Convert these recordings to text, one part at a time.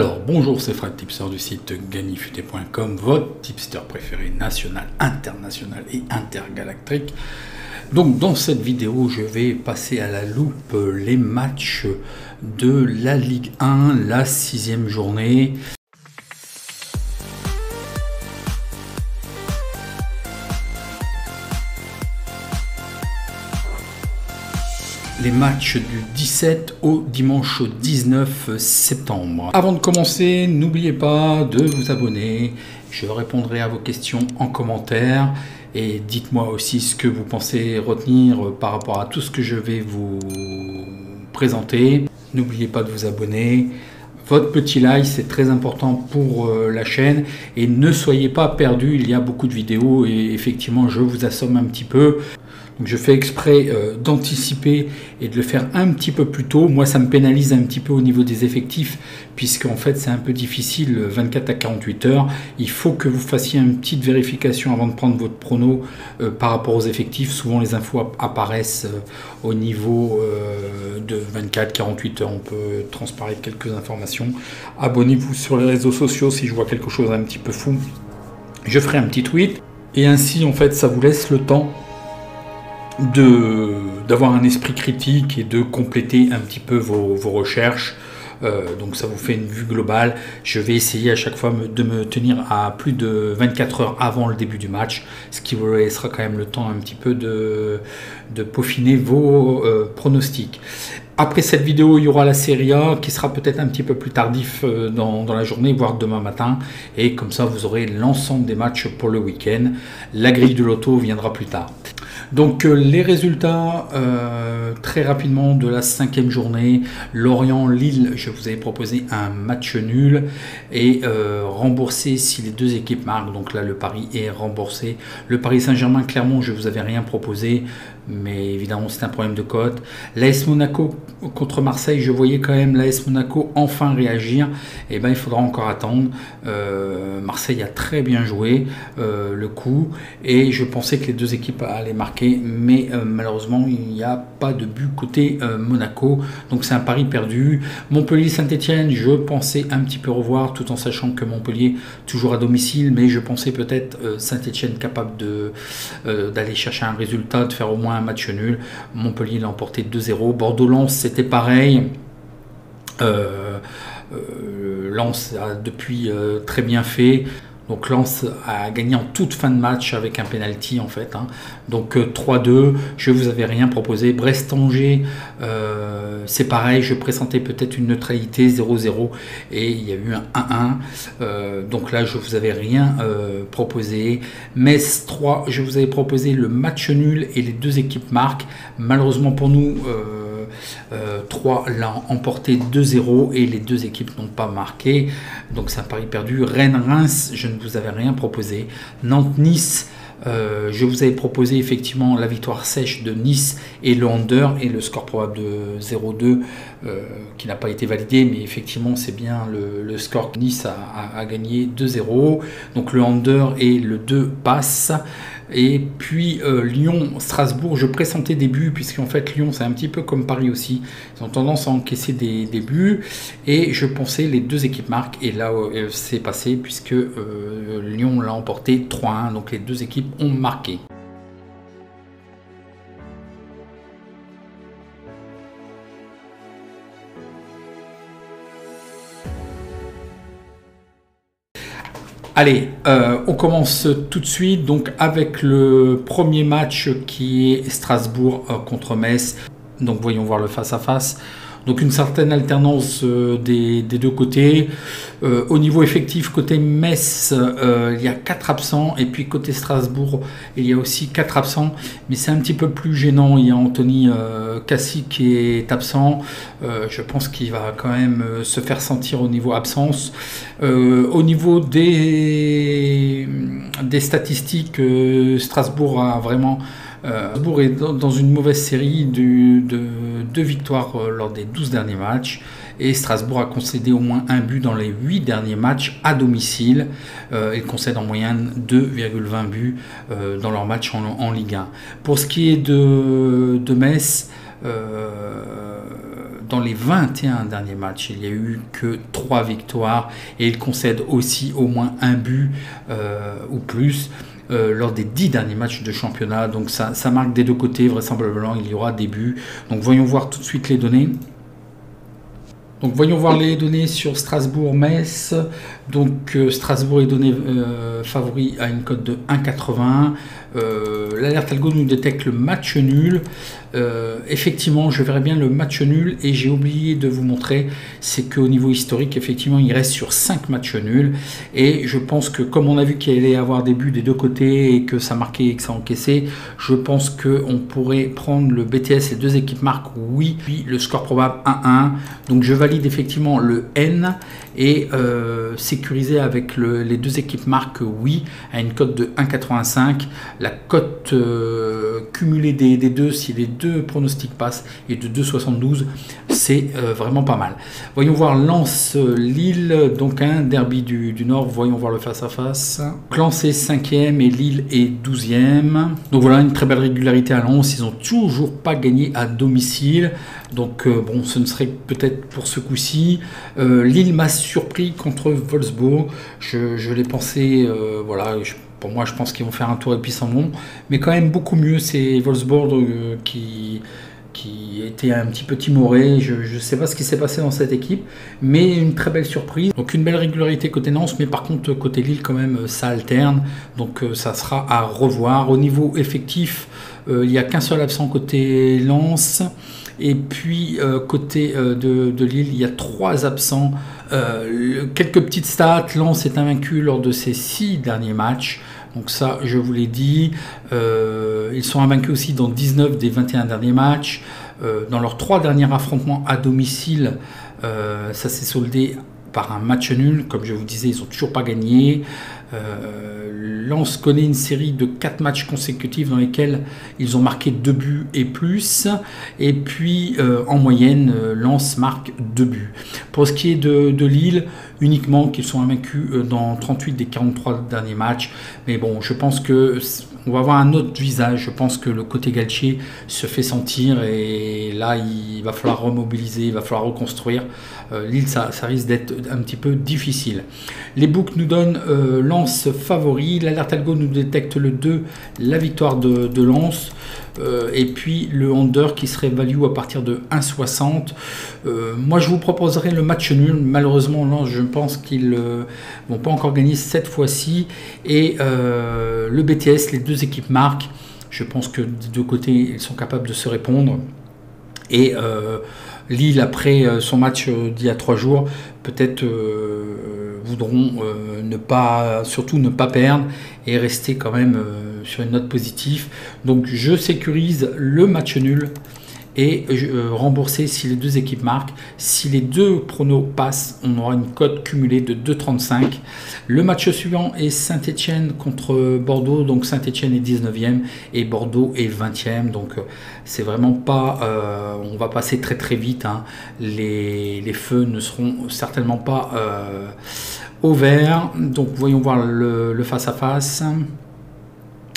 Alors bonjour, c'est Fred, tipster du site gagnifuté.com, votre tipster préféré national, international et intergalactique. Donc dans cette vidéo, je vais passer à la loupe les matchs de la Ligue 1, la 6e journée. Les matchs du 17 au dimanche 19 septembre. Avant de commencer, n'oubliez pas de vous abonner. Je répondrai à vos questions en commentaire. Et dites-moi aussi ce que vous pensez retenir par rapport à tout ce que je vais vous présenter. N'oubliez pas de vous abonner. Votre petit like, c'est très important pour la chaîne. Et ne soyez pas perdus, il y a beaucoup de vidéos et effectivement, je vous assomme un petit peu. Donc je fais exprès d'anticiper et de le faire un petit peu plus tôt. Moi, ça me pénalise un petit peu au niveau des effectifs, puisque en fait, c'est un peu difficile, 24 à 48 heures. Il faut que vous fassiez une petite vérification avant de prendre votre prono par rapport aux effectifs. Souvent, les infos apparaissent au niveau de 24-48 heures. On peut transparaître quelques informations. Abonnez-vous sur les réseaux sociaux si je vois quelque chose un petit peu fou. Je ferai un petit tweet. Et ainsi, en fait, ça vous laisse le temps d'avoir un esprit critique et de compléter un petit peu vos recherches. Donc ça vous fait une vue globale. Je vais essayer à chaque fois de me tenir à plus de 24 heures avant le début du match, ce qui vous laissera quand même le temps un petit peu de peaufiner vos pronostics. Après cette vidéo, il y aura la Serie A qui sera peut-être un petit peu plus tardif dans la journée, voire demain matin. Et comme ça, vous aurez l'ensemble des matchs pour le week-end. La grille de l'auto viendra plus tard. Donc les résultats très rapidement de la 5e journée. Lorient-Lille, je vous avais proposé un match nul et remboursé si les deux équipes marquent. Donc là, le pari est remboursé. Le Paris Saint-Germain-Clermont, je vous avais rien proposé, mais évidemment c'est un problème de cote. L'AS Monaco contre Marseille, je voyais quand même l'AS Monaco enfin réagir. Et ben il faudra encore attendre. Marseille a très bien joué le coup et je pensais que les deux équipes allaient marquer, mais malheureusement il n'y a pas de but côté Monaco, donc c'est un pari perdu. Montpellier-Saint-Etienne, je pensais un petit peu revoir, tout en sachant que Montpellier toujours à domicile, mais je pensais peut-être Saint-Etienne capable d'aller chercher un résultat, de faire au moins un match nul. Montpellier l'a emporté 2-0. Bordeaux-Lens, c'était pareil. Lens a depuis très bien fait. Donc Lens a gagné en toute fin de match avec un penalty en fait. Donc 3-2, je vous avais rien proposé. Brest-Angers, c'est pareil, je pressentais peut-être une neutralité 0-0 et il y a eu un 1-1. Donc là, je vous avais rien proposé. Metz 3, je vous avais proposé le match nul et les deux équipes marquent. Malheureusement pour nous, 3 l'a emporté 2-0 et les deux équipes n'ont pas marqué, donc c'est un pari perdu. Rennes-Reims, je ne vous avais rien proposé. Nantes-Nice, je vous avais proposé effectivement la victoire sèche de Nice et le under et le score probable de 0-2 qui n'a pas été validé, mais effectivement c'est bien le score que Nice a gagné 2-0, donc le under et le 2 passent. Et puis Lyon-Strasbourg, je pressentais des buts, puisqu'en fait Lyon c'est un petit peu comme Paris aussi, ils ont tendance à encaisser des buts, et je pensais les deux équipes marquent, et là c'est passé, puisque Lyon l'a emporté 3-1, donc les deux équipes ont marqué. Allez, on commence tout de suite donc avec le premier match qui est Strasbourg contre Metz. Donc voyons voir le face-à-face. Donc une certaine alternance des deux côtés. Au niveau effectif, côté Metz, il y a 4 absents. Et puis côté Strasbourg, il y a aussi 4 absents. Mais c'est un petit peu plus gênant. Il y a Anthony Cassi qui est absent. Je pense qu'il va quand même se faire sentir au niveau absence. Au niveau des statistiques, Strasbourg a vraiment... Strasbourg est dans une mauvaise série de 2 victoires lors des 12 derniers matchs et Strasbourg a concédé au moins un but dans les 8 derniers matchs à domicile. Ils concèdent en moyenne 2,20 buts dans leurs matchs en Ligue 1. Pour ce qui est de Metz, dans les 21 derniers matchs, il n'y a eu que 3 victoires et il concède aussi au moins un but ou plus lors des 10 derniers matchs de championnat. Donc ça marque des deux côtés, vraisemblablement il y aura des buts. Donc voyons voir tout de suite les données. Donc voyons voir les données sur Strasbourg-Metz. Donc Strasbourg est donné favori à une cote de 1,81. L'alerte algo nous détecte le match nul. Effectivement, je verrais bien le match nul et j'ai oublié de vous montrer, c'est qu'au niveau historique, effectivement, il reste sur 5 matchs nuls et je pense que comme on a vu qu'il allait y avoir des buts des deux côtés et que ça marquait et que ça encaissait, je pense qu'on pourrait prendre le BTS, les deux équipes marquent oui, puis le score probable 1-1. Donc je valide effectivement le N et sécurisé avec les deux équipes marquent oui à une cote de 1,85. La cote cumulée des deux, si les deux pronostics passent, est de 2,72. C'est vraiment pas mal. Voyons voir Lens-Lille, donc un derby du Nord. Voyons voir le face-à-face. Lens est 5e et Lille est 12e. Donc voilà, une très belle régularité à Lens. Ils n'ont toujours pas gagné à domicile. Donc bon, ce ne serait peut-être pour ce coup-ci. Lille m'a surpris contre Wolfsburg. Je l'ai pensé, voilà, pour moi je pense qu'ils vont faire un tour et puis s'en vont. Mais quand même beaucoup mieux, c'est Wolfsburg qui était un petit peu timoré. Je ne sais pas ce qui s'est passé dans cette équipe, mais une très belle surprise. Donc une belle régularité côté Nantes, mais par contre côté Lille quand même ça alterne. Donc ça sera à revoir. Au niveau effectif, il n'y a qu'un seul absent côté Lens. Et puis côté de Lille, il y a 3 absents. Quelques petites stats. Lens est invaincu lors de ses 6 derniers matchs. Donc ça, je vous l'ai dit. Ils sont invaincus aussi dans 19 des 21 derniers matchs. Dans leurs 3 derniers affrontements à domicile, ça s'est soldé par un match nul. Comme je vous disais, ils n'ont toujours pas gagné. Lens connaît une série de 4 matchs consécutifs dans lesquels ils ont marqué 2 buts et plus. Et puis, en moyenne, Lens marque 2 buts. Pour ce qui est de Lille, uniquement qu'ils sont invaincus dans 38 des 43 derniers matchs. Mais bon, je pense que on va avoir un autre visage. Je pense que le côté Galtier se fait sentir et là, il va falloir remobiliser, il va falloir reconstruire. Lille, ça risque d'être un petit peu difficile. Les books nous donnent Lens favori. L'alerte algo nous détecte le 2, la victoire de Lens. Et puis le under qui serait value à partir de 1,60. Moi je vous proposerai le match nul. Malheureusement Lens, je pense qu'ils vont pas encore gagner cette fois-ci. Et le BTS, les deux équipes marquent. Je pense que des deux côtés ils sont capables de se répondre. Et Lille, après son match d'il y a 3 jours, peut-être voudront surtout ne pas perdre et rester quand même sur une note positive. Donc je sécurise le match nul et rembourser si les deux équipes marquent. Si les deux pronos passent, on aura une cote cumulée de 2,35. Le match suivant est Saint-Etienne contre Bordeaux. Donc Saint-Etienne est 19e et Bordeaux est 20e. Donc c'est vraiment pas... on va passer très très vite. Hein. Les feux ne seront certainement pas au vert. Donc voyons voir le face-à-face.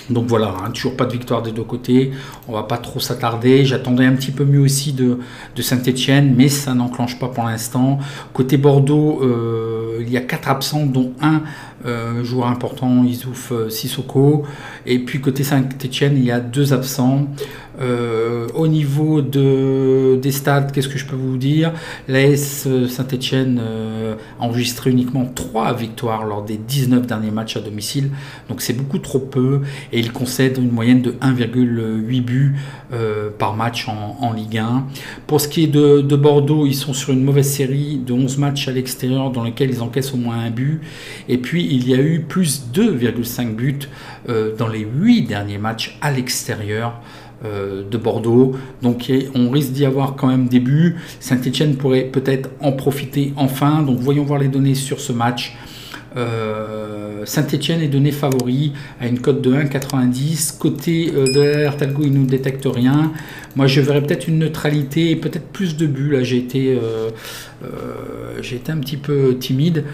Donc voilà, hein, toujours pas de victoire des deux côtés, on va pas trop s'attarder. J'attendais un petit peu mieux aussi de Saint-Etienne, mais ça n'enclenche pas pour l'instant. Côté Bordeaux, il y a 4 absents, dont un joueur important, Issouf Sissoko. Et puis côté Saint-Etienne, il y a 2 absents. Au niveau des stades, qu'est-ce que je peux vous dire? L'AS Saint-Etienne a enregistré uniquement 3 victoires lors des 19 derniers matchs à domicile, donc c'est beaucoup trop peu, et il concède une moyenne de 1,8 buts par match en Ligue 1. Pour ce qui est de Bordeaux, ils sont sur une mauvaise série de 11 matchs à l'extérieur dans lesquels ils encaissent au moins un but, et puis il y a eu plus 2,5 buts dans les 8 derniers matchs à l'extérieur de Bordeaux. Donc on risque d'y avoir quand même des buts. Saint-Etienne pourrait peut-être en profiter enfin. Donc voyons voir les données sur ce match. Saint-Etienne est donné favori à une cote de 1,90. Côté de l'alerte algo, il ne nous détecte rien. Moi je verrais peut-être une neutralité et peut-être plus de buts. Là j'ai été un petit peu timide.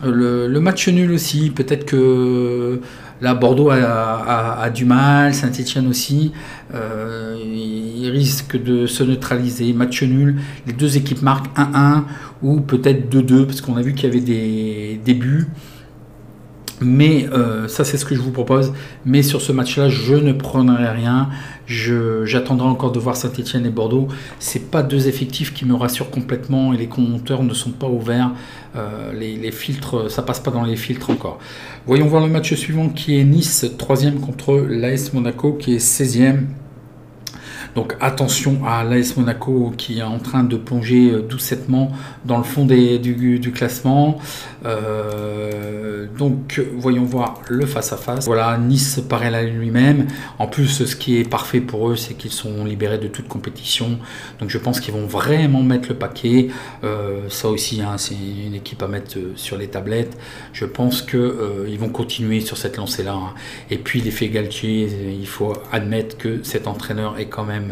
Le match nul aussi, peut-être que là Bordeaux a du mal, Saint-Étienne aussi, ils risquent de se neutraliser. Match nul, les deux équipes marquent 1-1 ou peut-être 2-2 parce qu'on a vu qu'il y avait des buts. Mais ça c'est ce que je vous propose. Mais sur ce match-là, je ne prendrai rien. J'attendrai encore de voir Saint-Étienne et Bordeaux. C'est pas deux effectifs qui me rassurent complètement et les compteurs ne sont pas ouverts. Les filtres, ça passe pas dans les filtres encore. Voyons voir le match suivant qui est Nice 3e contre l'AS Monaco qui est 16e. Donc attention à l'AS Monaco qui est en train de plonger doucettement dans le fond du classement. Donc voyons voir le face-à-face. Voilà, Nice paraît là lui-même. En plus, ce qui est parfait pour eux, c'est qu'ils sont libérés de toute compétition. Donc je pense qu'ils vont vraiment mettre le paquet. Ça aussi, hein, c'est une équipe à mettre sur les tablettes. Je pense qu'ils vont continuer sur cette lancée-là. Hein. Et puis l'effet Galtier, il faut admettre que cet entraîneur est quand même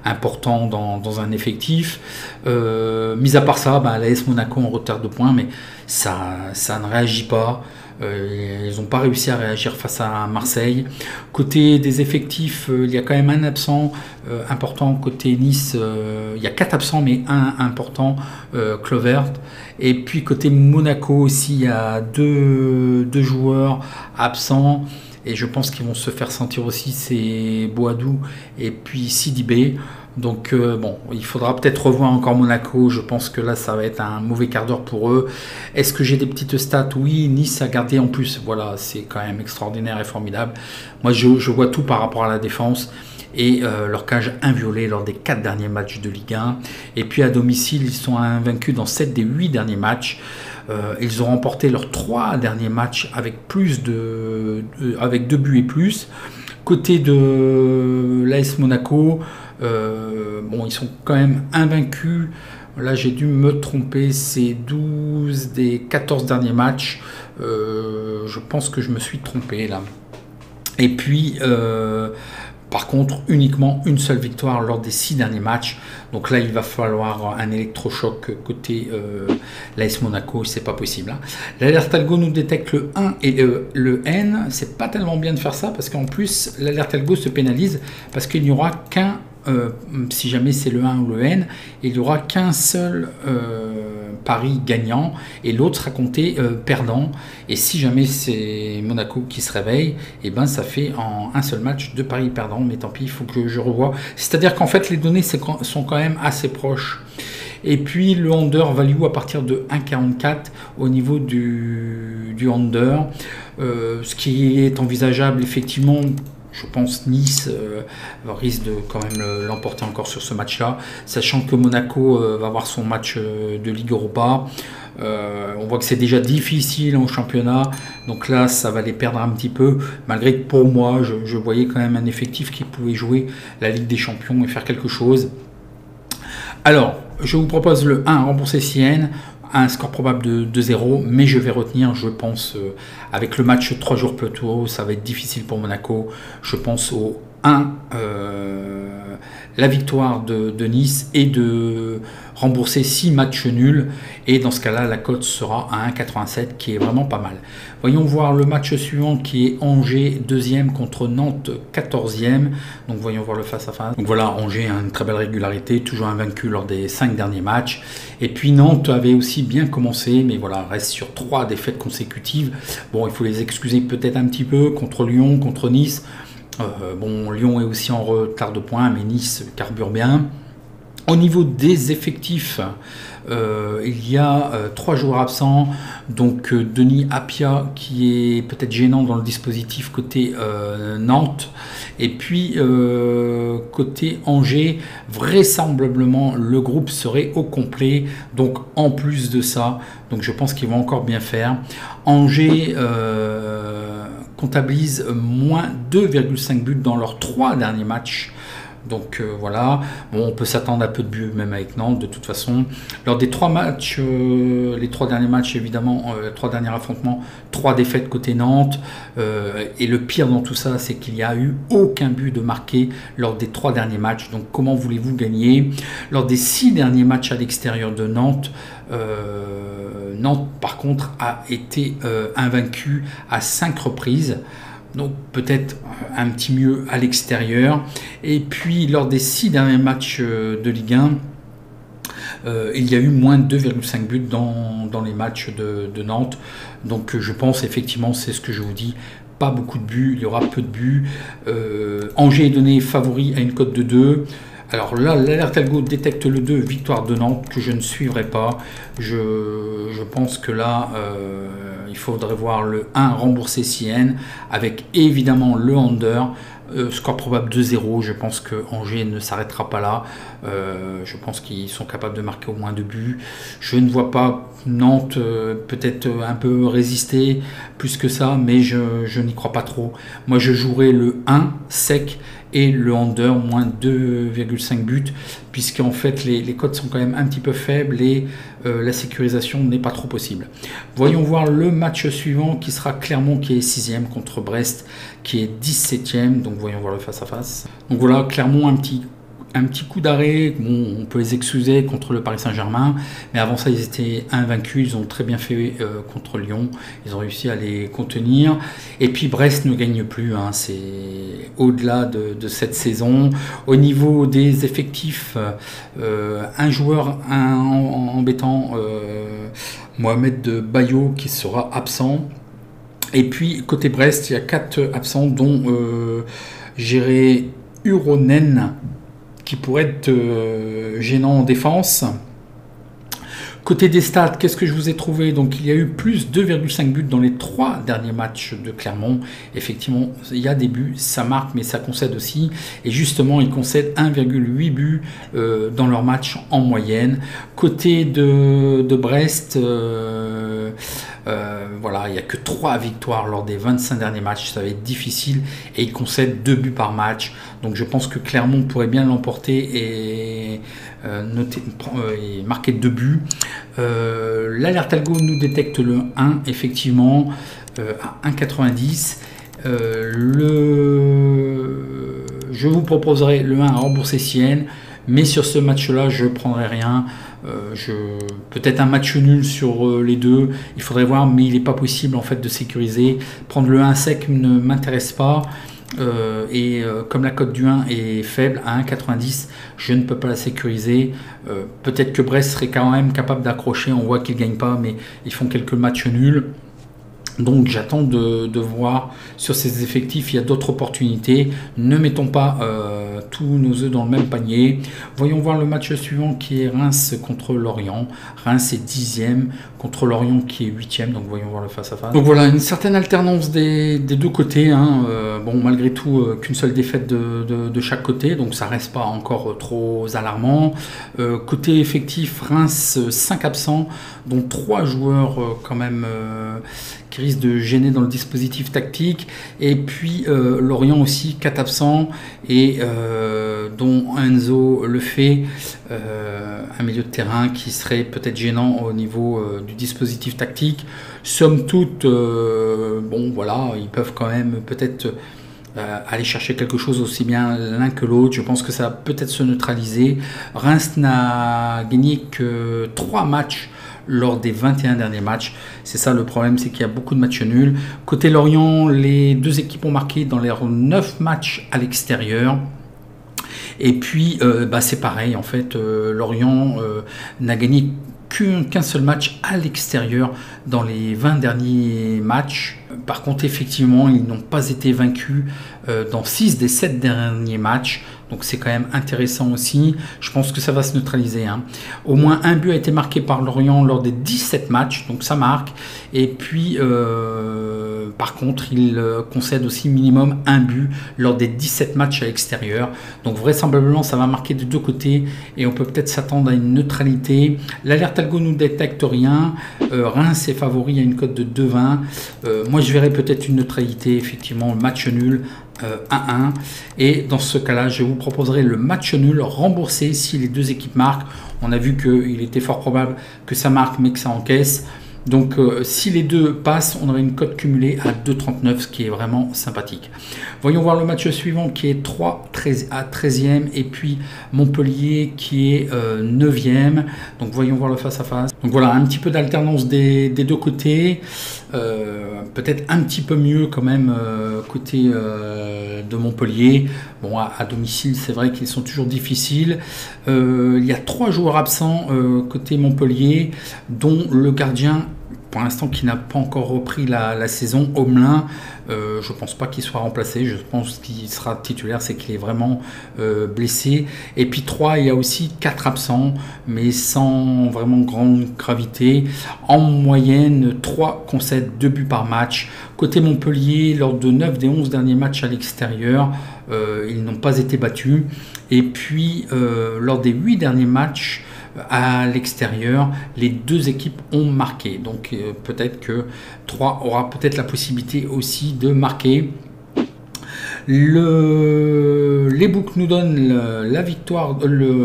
important dans un effectif. Mis à part ça, l'AS Monaco en retard de points, mais ça ne réagit pas. Ils n'ont pas réussi à réagir face à Marseille. Côté des effectifs, il y a quand même un absent important. Côté Nice, il y a 4 absents, mais un important, Clovert. Et puis côté Monaco aussi, il y a deux joueurs absents. Et je pense qu'ils vont se faire sentir aussi, c'est Boadou et puis Sidibé. Donc bon, il faudra peut-être revoir encore Monaco. Je pense que là, ça va être un mauvais quart d'heure pour eux. Est-ce que j'ai des petites stats? Oui, Nice a gardé en plus. Voilà, c'est quand même extraordinaire et formidable. Moi, je vois tout par rapport à la défense. Et leur cage inviolée lors des 4 derniers matchs de Ligue 1. Et puis à domicile, ils sont invaincus dans 7 des 8 derniers matchs. Ils ont remporté leurs 3 derniers matchs avec avec 2 buts et plus. Côté de l'AS Monaco, bon, ils sont quand même invaincus. Là, j'ai dû me tromper, c'est 12 des 14 derniers matchs. Je pense que je me suis trompé là. Et puis, par contre, uniquement une seule victoire lors des 6 derniers matchs. Donc là, il va falloir un électrochoc côté l'AS Monaco, c'est pas possible. Hein. L'alerte algo nous détecte le 1 et le N. C'est pas tellement bien de faire ça parce qu'en plus, l'alerte algo se pénalise parce qu'il n'y aura qu'un, si jamais c'est le 1 ou le N, il n'y aura qu'un seul pari gagnant et l'autre sera compté perdant. Et si jamais c'est Monaco qui se réveille, et ben ça fait en un seul match 2 paris perdants. Mais tant pis, il faut que je revoie. C'est-à-dire qu'en fait, les données sont quand même assez proches. Et puis le under value à partir de 1,44 au niveau du under, ce qui est envisageable effectivement. Je pense Nice risque de quand même l'emporter encore sur ce match-là, sachant que Monaco va avoir son match de Ligue Europa. On voit que c'est déjà difficile en championnat, donc là ça va les perdre un petit peu, malgré que pour moi je voyais quand même un effectif qui pouvait jouer la Ligue des Champions et faire quelque chose. Alors, je vous propose le 1 remboursé CN, un score probable de 2-0, mais je vais retenir, je pense, avec le match 3 jours plus tôt, ça va être difficile pour Monaco. Je pense au 1, la victoire de Nice et de rembourser 6 matchs nuls. Et dans ce cas-là, la cote sera à 1,87 qui est vraiment pas mal. Voyons voir le match suivant qui est Angers 2e contre Nantes 14e. Donc voyons voir le face-à-face. Donc voilà, Angers a une très belle régularité, toujours invaincu lors des 5 derniers matchs. Et puis Nantes avait aussi bien commencé, mais voilà, reste sur 3 défaites consécutives. Bon, il faut les excuser peut-être un petit peu contre Lyon, contre Nice. Bon, Lyon est aussi en retard de points, mais Nice carbure bien. Au niveau des effectifs, il y a 3 joueurs absents, donc Denis Apia qui est peut-être gênant dans le dispositif côté Nantes, et puis côté Angers, vraisemblablement le groupe serait au complet, donc en plus de ça, donc je pense qu'ils vont encore bien faire. Angers comptabilise moins 2,5 buts dans leurs 3 derniers matchs. Donc voilà, bon, on peut s'attendre à peu de buts même avec Nantes de toute façon. Lors des 3 matchs, les 3 derniers matchs évidemment, 3 derniers affrontements, 3 défaites côté Nantes. Et le pire dans tout ça, c'est qu'il n'y a eu aucun but de marqué lors des 3 derniers matchs. Donc comment voulez-vous gagner? Lors des 6 derniers matchs à l'extérieur de Nantes, Nantes, par contre, a été invaincu à 5 reprises. Donc peut-être un petit mieux à l'extérieur. Et puis lors des 6 derniers matchs de Ligue 1, il y a eu moins de 2,5 buts dans les matchs de Nantes. Donc je pense effectivement, c'est ce que je vous dis, pas beaucoup de buts, il y aura peu de buts. Angers est donné favori à une cote de 2. Alors là, l'alerte algo détecte le 2, victoire de Nantes, que je ne suivrai pas. Je pense que là, il faudrait voir le 1 remboursé CN, avec évidemment le under. Score probable 2-0, je pense que Angers ne s'arrêtera pas là. Je pense qu'ils sont capables de marquer au moins 2 buts. Je ne vois pas Nantes peut-être un peu résister plus que ça, mais je n'y crois pas trop. Moi, je jouerai le 1 sec et le under, moins 2,5 buts, puisqu'en fait les cotes sont quand même un petit peu faibles et la sécurisation n'est pas trop possible. Voyons voir le match suivant qui sera Clermont qui est 6e contre Brest qui est 17e, donc voyons voir le face-à-face. Donc voilà, Clermont un petit coup d'arrêt, bon, on peut les excuser contre le Paris Saint-Germain, mais avant ça ils étaient invaincus, ils ont très bien fait contre Lyon, ils ont réussi à les contenir, et puis Brest ne gagne plus, hein, c'est au-delà de cette saison. Au niveau des effectifs, un joueur embêtant, Mohamed Bayo qui sera absent, et puis côté Brest il y a 4 absents dont Géré Uronen, qui pourrait être gênant en défense. Côté des stats, qu'est-ce que je vous ai trouvé? Donc il y a eu plus 2,5 buts dans les 3 derniers matchs de Clermont. Effectivement, il y a des buts, ça marque, mais ça concède aussi. Et justement, ils concèdent 1,8 buts dans leur match en moyenne. Côté de Brest, voilà, il n'y a que 3 victoires lors des 25 derniers matchs, ça va être difficile, et ils concèdent 2 buts par match. Donc je pense que Clermont pourrait bien l'emporter et marquer 2 buts. L'alerte algo nous détecte le 1, effectivement, à 1,90. Je vous proposerai le 1 à rembourser Sienne, mais sur ce match-là, je ne prendrai rien. Peut-être un match nul sur les deux, il faudrait voir, mais il n'est pas possible en fait de sécuriser. Prendre le 1 sec ne m'intéresse pas. Comme la cote du 1 est faible à 1,90, je ne peux pas la sécuriser. Peut-être que Brest serait quand même capable d'accrocher, on voit qu'ils ne gagnent pas, mais ils font quelques matchs nuls. Donc j'attends de voir sur ces effectifs, il y a d'autres opportunités. Ne mettons pas tous nos œufs dans le même panier. Voyons voir le match suivant qui est Reims contre Lorient. Reims est 10e contre Lorient qui est 8e, donc voyons voir le face-à-face. Donc voilà, une certaine alternance des deux côtés, hein. Bon, malgré tout, qu'une seule défaite de chaque côté, donc ça reste pas encore trop alarmant. Côté effectif, Reims 5 absents, dont 3 joueurs quand même qui risquent de gêner dans le dispositif tactique, et puis Lorient aussi 4 absents, et dont Enzo Lefebvre, un milieu de terrain qui serait peut-être gênant au niveau du dispositif tactique. Somme toute, bon voilà, ils peuvent quand même peut-être aller chercher quelque chose aussi bien l'un que l'autre. Je pense que ça va peut-être se neutraliser. Reims n'a gagné que 3 matchs lors des 21 derniers matchs. C'est ça le problème, c'est qu'il y a beaucoup de matchs nuls. Côté Lorient, les deux équipes ont marqué dans les 9 matchs à l'extérieur. Et puis, c'est pareil, en fait, Lorient n'a gagné qu'un seul match à l'extérieur dans les 20 derniers matchs. Par contre, effectivement, ils n'ont pas été vaincus dans 6 des 7 derniers matchs. Donc c'est quand même intéressant aussi. Je pense que ça va se neutraliser, hein. Au moins un but a été marqué par Lorient lors des 17 matchs, donc ça marque. Et puis, par contre, il concède aussi minimum un but lors des 17 matchs à l'extérieur. Donc vraisemblablement, ça va marquer de deux côtés et on peut peut-être s'attendre à une neutralité. L'alerte algo nous détecte rien. Reims est favori à une cote de 2,20. Moi, je verrais peut-être une neutralité, effectivement, match nul. 1-1, et dans ce cas là je vous proposerai le match nul remboursé si les deux équipes marquent. On a vu qu'il était fort probable que ça marque mais que ça encaisse, Donc si les deux passent, on aurait une cote cumulée à 2,39, ce qui est vraiment sympathique. Voyons voir le match suivant qui est 3 à 13e et puis Montpellier qui est 9e. Donc voyons voir le face-à-face. Donc voilà, un petit peu d'alternance des deux côtés. Peut-être un petit peu mieux quand même côté de Montpellier. Bon, à domicile, c'est vrai qu'ils sont toujours difficiles. Il y a 3 joueurs absents côté Montpellier, dont le gardien, pour l'instant, qui n'a pas encore repris la saison, Omelin. Je ne pense pas qu'il soit remplacé. Je pense qu'il sera titulaire, c'est qu'il est vraiment blessé. Et puis 3, il y a aussi 4 absents, mais sans vraiment grande gravité. En moyenne, 3 concèdent 2 buts par match. Côté Montpellier, lors de 9 des 11 derniers matchs à l'extérieur, ils n'ont pas été battus. Et puis, lors des 8 derniers matchs à l'extérieur, les 2 équipes ont marqué. Donc peut-être que 3 aura peut-être la possibilité aussi de marquer. Les books nous donnent la victoire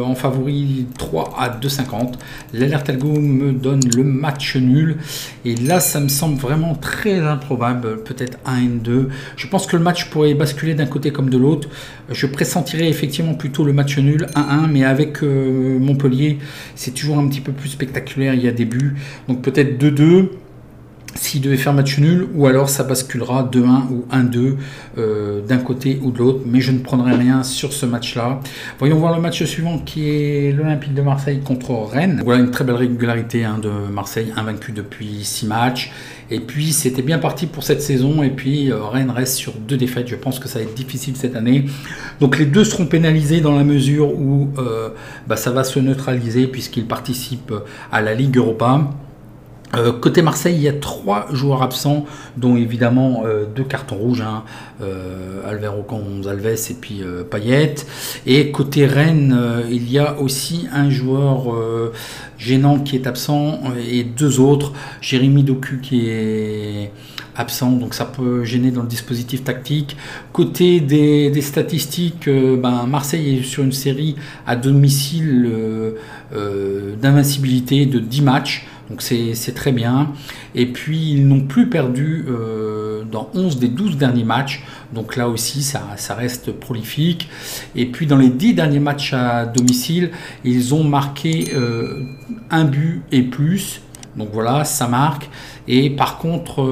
en favori 3 à 2,50. L'alerte algo me donne le match nul. Et là, ça me semble vraiment très improbable. Peut-être 1-2. Je pense que le match pourrait basculer d'un côté comme de l'autre. Je pressentirais effectivement plutôt le match nul 1-1. Mais avec Montpellier, c'est toujours un petit peu plus spectaculaire. Il y a des buts. Donc peut-être 2-2. S'il devait faire match nul, ou alors ça basculera 2-1 ou 1-2 d'un côté ou de l'autre, mais je ne prendrai rien sur ce match-là. Voyons voir le match suivant qui est l'Olympique de Marseille contre Rennes. Voilà une très belle régularité de Marseille, invaincu depuis 6 matchs. Et puis c'était bien parti pour cette saison, et puis Rennes reste sur 2 défaites. Je pense que ça va être difficile cette année. Donc les deux seront pénalisés dans la mesure où ça va se neutraliser puisqu'ils participent à la Ligue Europa. Côté Marseille, il y a 3 joueurs absents, dont évidemment 2 cartons rouges, Alvaro Gonzalez et puis Payet. Et côté Rennes, il y a aussi un joueur gênant qui est absent et 2 autres. Jérémy Doku qui est absent, donc ça peut gêner dans le dispositif tactique. Côté des statistiques, Marseille est sur une série à domicile d'invincibilité de 10 matchs. Donc c'est très bien. Et puis ils n'ont plus perdu dans 11 des 12 derniers matchs. Donc là aussi ça reste prolifique. Et puis dans les 10 derniers matchs à domicile, ils ont marqué 1 but et plus. Donc voilà, ça marque. Et par contre,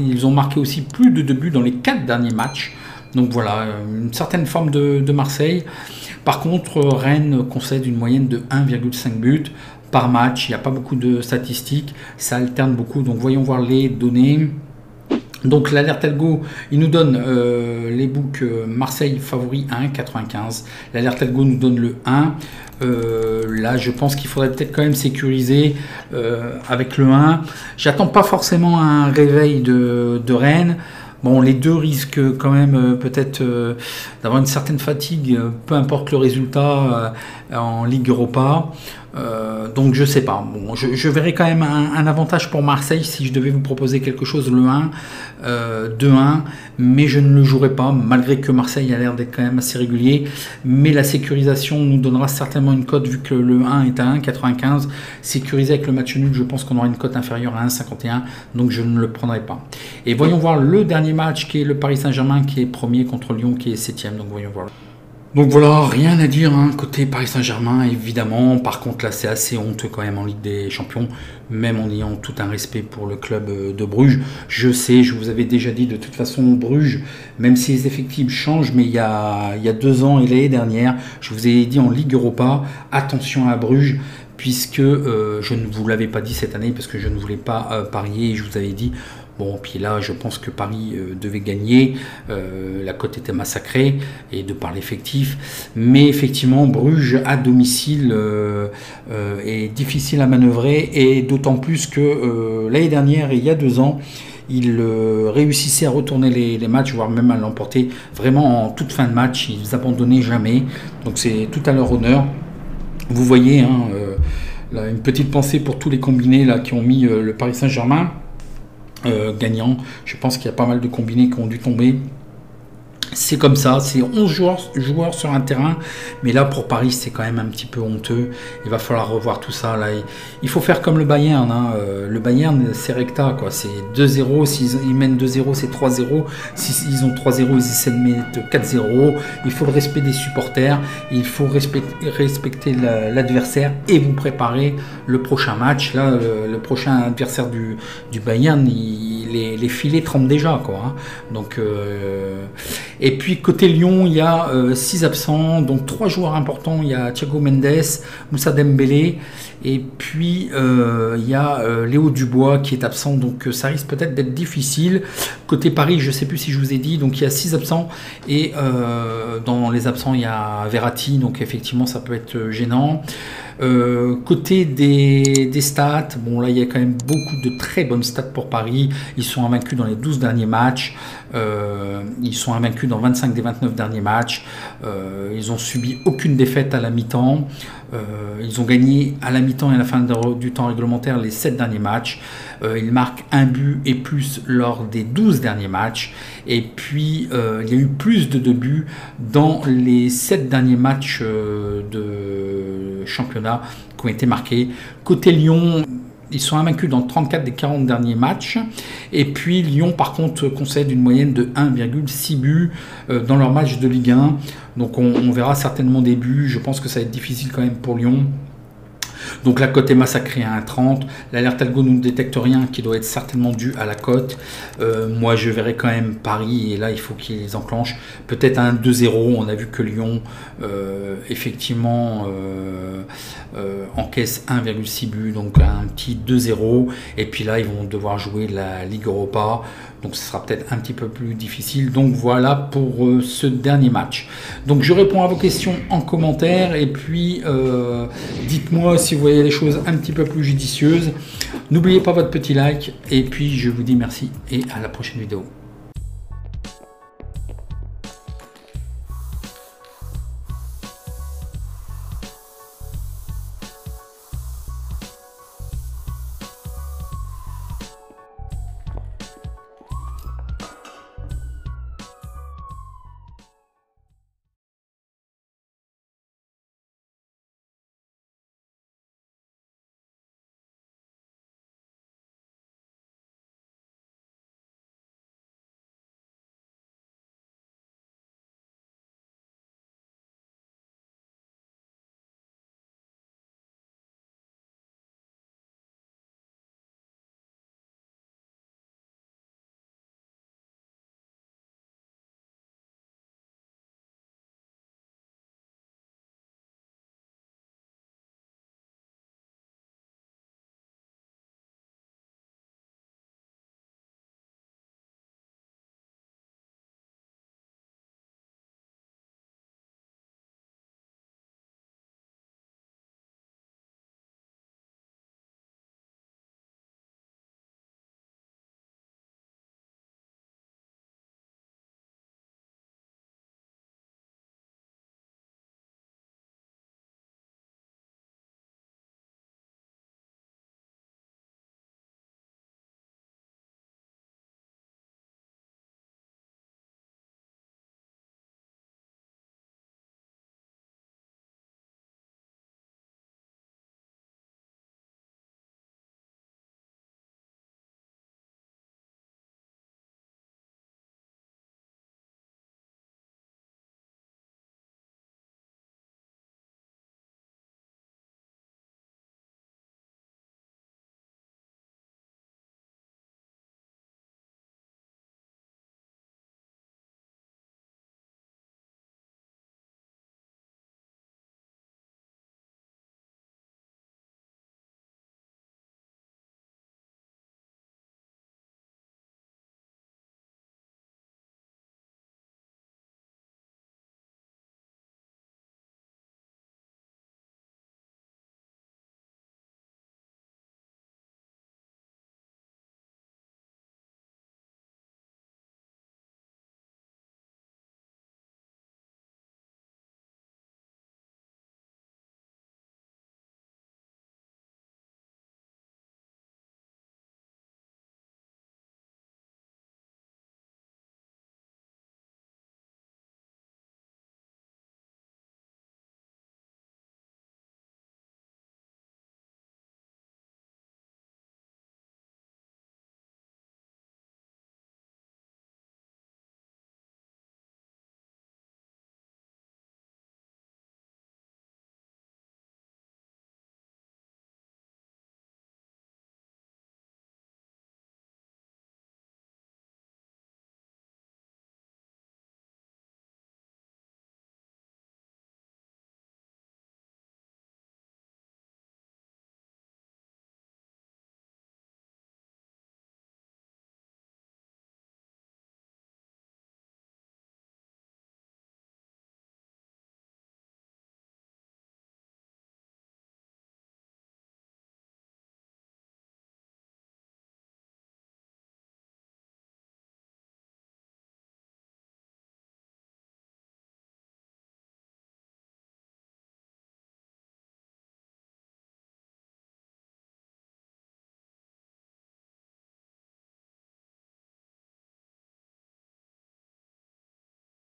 ils ont marqué aussi plus de 2 buts dans les 4 derniers matchs. Donc voilà, une certaine forme de Marseille. Par contre, Rennes concède une moyenne de 1,5 buts par match. Il n'y a pas beaucoup de statistiques, ça alterne beaucoup. Donc voyons voir les données. Donc l'alerte algo, il nous donne les books Marseille favori 1,95. L'alerte algo nous donne le 1. Là, je pense qu'il faudrait peut-être quand même sécuriser avec le 1. J'attends pas forcément un réveil de Rennes. Bon, les deux risquent quand même peut-être d'avoir une certaine fatigue, peu importe le résultat en Ligue Europa. Donc je sais pas. Bon, je verrai quand même un avantage pour Marseille si je devais vous proposer quelque chose, le 1, 2-1, mais je ne le jouerai pas, malgré que Marseille a l'air d'être quand même assez régulier. Mais la sécurisation nous donnera certainement une cote, vu que le 1 est à 1,95. Sécurisé avec le match nul, je pense qu'on aura une cote inférieure à 1,51, donc je ne le prendrai pas. Et voyons voir le dernier match qui est le Paris Saint-Germain qui est premier contre Lyon qui est 7e. Donc voyons voir. Donc voilà, rien à dire côté Paris Saint-Germain évidemment. Par contre là c'est assez honteux quand même en Ligue des Champions, même en ayant tout un respect pour le club de Bruges. Je sais, je vous avais déjà dit, de toute façon Bruges, même si les effectifs changent, mais il y a 2 ans et l'année dernière, je vous ai dit en Ligue Europa, attention à Bruges, puisque je ne vous l'avais pas dit cette année parce que je ne voulais pas parier, et je vous avais dit. Bon, puis là, je pense que Paris devait gagner. La cote était massacrée, et de par l'effectif. Mais effectivement, Bruges à domicile est difficile à manœuvrer, et d'autant plus que l'année dernière, et il y a 2 ans, ils réussissaient à retourner les matchs, voire même à l'emporter vraiment en toute fin de match. Ils abandonnaient jamais. Donc c'est tout à leur honneur. Vous voyez, là, une petite pensée pour tous les combinés là, qui ont mis le Paris Saint-Germain gagnant. Je pense qu'il y a pas mal de combinés qui ont dû tomber. C'est comme ça, c'est 11 joueurs sur un terrain, mais là pour Paris c'est quand même un petit peu honteux, il va falloir revoir tout ça, là il faut faire comme le Bayern, hein. Le Bayern c'est recta, quoi. C'est 2-0, s'ils mènent 2-0 c'est 3-0, s'ils ont 3-0 ils essaient de mettre 4-0, il faut le respect des supporters, il faut respecter l'adversaire et vous préparer le prochain match, là le prochain adversaire du Bayern, les filets tremblent déjà, quoi, hein. Donc et puis côté Lyon, il y a 6 absents, donc 3 joueurs importants. Il y a Thiago Mendes, Moussa Dembélé, et puis il y a Léo Dubois qui est absent, donc ça risque peut-être d'être difficile. Côté Paris, je ne sais plus si je vous ai dit, donc il y a 6 absents, et dans les absents, il y a Verratti, donc effectivement ça peut être gênant. Côté des stats, bon là il y a quand même beaucoup de très bonnes stats pour Paris. Ils sont invaincus dans les 12 derniers matchs, ils sont invaincus dans 25 des 29 derniers matchs, ils ont subi aucune défaite à la mi-temps, ils ont gagné à la mi-temps et à la fin du temps réglementaire les 7 derniers matchs, ils marquent un but et plus lors des 12 derniers matchs, et puis il y a eu plus de buts dans les 7 derniers matchs de championnat qui ont été marqués. Côté Lyon, ils sont invaincus dans 34 des 40 derniers matchs. Et puis Lyon, par contre, concède une moyenne de 1,6 buts dans leur match de Ligue 1. Donc on verra certainement des buts. Je pense que ça va être difficile quand même pour Lyon. Donc la cote est massacrée à 1,30. L'alerte algo ne détecte rien, qui doit être certainement dû à la cote. Moi je verrai quand même Paris, et là il faut qu'ils enclenchent. Peut-être un 2-0. On a vu que Lyon effectivement encaisse 1,6 buts, donc un petit 2-0. Et puis là ils vont devoir jouer la Ligue Europa. Donc ce sera peut-être un petit peu plus difficile. Donc voilà pour ce dernier match. Donc je réponds à vos questions en commentaire. Et puis dites-moi si vous voyez les choses un petit peu plus judicieuses. N'oubliez pas votre petit like. Et puis je vous dis merci et à la prochaine vidéo.